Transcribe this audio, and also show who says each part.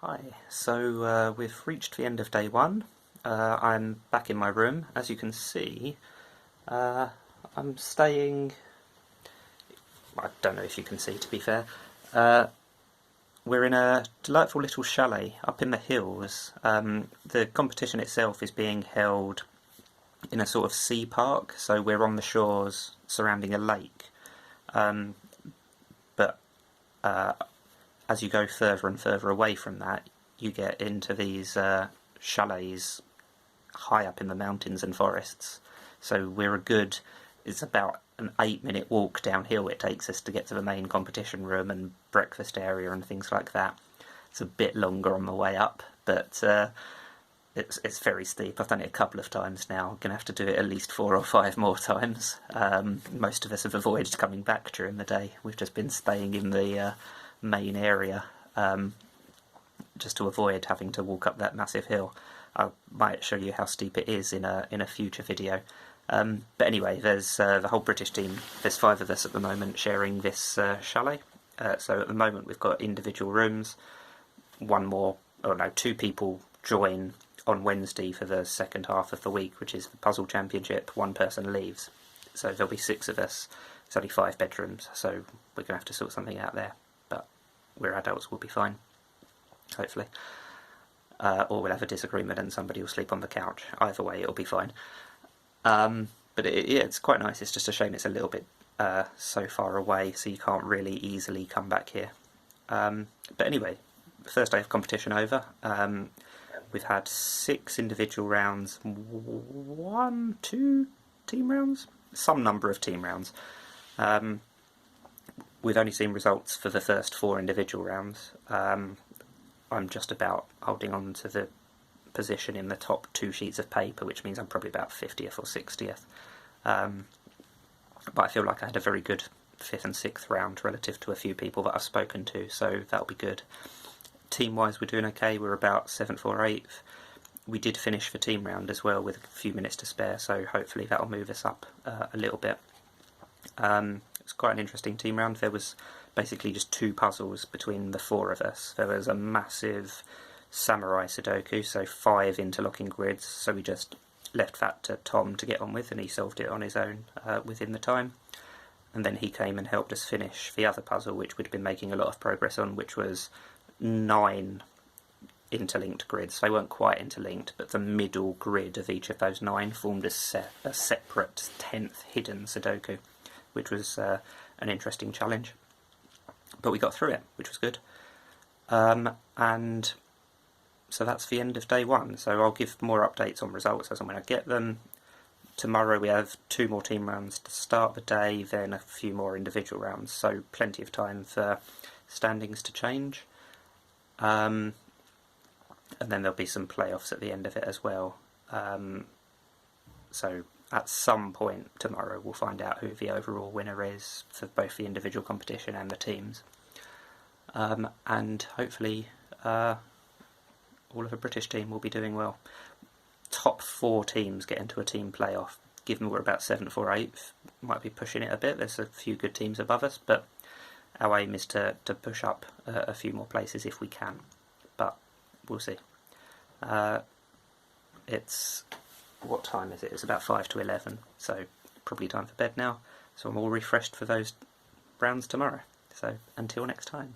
Speaker 1: Hi, so we've reached the end of day one. I'm back in my room. As you can see, uh, I'm staying. I don't know if you can see, to be fair. Uh, we're in a delightful little chalet up in the hills. The competition itself is being held in a sort of sea park, so we're on the shores surrounding a lake. Um, but as you go further and further away from that, you get into these chalets high up in the mountains and forests. So we're a good, it's about an 8 minute walk downhill it takes us to get to the main competition room and breakfast area and things like that. It's a bit longer on the way up, but it's very steep. I've done it a couple of times now. I'm going to have to do it at least 4 or 5 more times. Most of us have avoided coming back during the day. We've just been staying in the main area just to avoid having to walk up that massive hill. I might show you how steep it is in a future video. But anyway, there's the whole British team. There's 5 of us at the moment sharing this chalet. So at the moment we've got individual rooms. Two people join on Wednesday for the second half of the week, which is the puzzle championship. One person leaves. So there'll be 6 of us. It's only 5 bedrooms, so we're going to have to sort something out there. But we're adults, we'll be fine. Hopefully. Or we'll have a disagreement and somebody will sleep on the couch. Either way, it'll be fine. But it's quite nice. It's just a shame it's a little bit so far away, so you can't really easily come back here. But anyway, first day of competition over. We've had 6 individual rounds, 2 team rounds, some number of team rounds. We've only seen results for the first 4 individual rounds. I'm just about holding on to the position in the top 2 sheets of paper, which means I'm probably about 50th or 60th. But I feel like I had a very good 5th and 6th round relative to a few people that I've spoken to, so that'll be good. Team-wise, we're doing okay. We're about 7th or 8th. We did finish the team round as well with a few minutes to spare, so hopefully that'll move us up a little bit. It's quite an interesting team round. There was basically just 2 puzzles between the 4 of us. There was a massive samurai Sudoku, so 5 interlocking grids, so we just left that to Tom to get on with, and he solved it on his own within the time. And then he came and helped us finish the other puzzle, which we'd been making a lot of progress on, which was 9 interlinked grids. They weren't quite interlinked, but the middle grid of each of those 9 formed a separate 10th hidden Sudoku, which was an interesting challenge. But we got through it, which was good. And so that's the end of day one. So I'll give more updates on results as and when I get them. Tomorrow we have 2 more team rounds to start the day, then a few more individual rounds, so plenty of time for standings to change. And then there'll be some playoffs at the end of it as well. So at some point tomorrow we'll find out who the overall winner is for both the individual competition and the teams. And hopefully all of the British team will be doing well. Top 4 teams get into a team playoff. Given we're about 7th or 8th, might be pushing it a bit. There's a few good teams above us, but our aim is to push up a few more places if we can. But we'll see. It's... what time is it? It's about 5 to 11, so probably time for bed now. So I'm all refreshed for those rounds tomorrow. So until next time.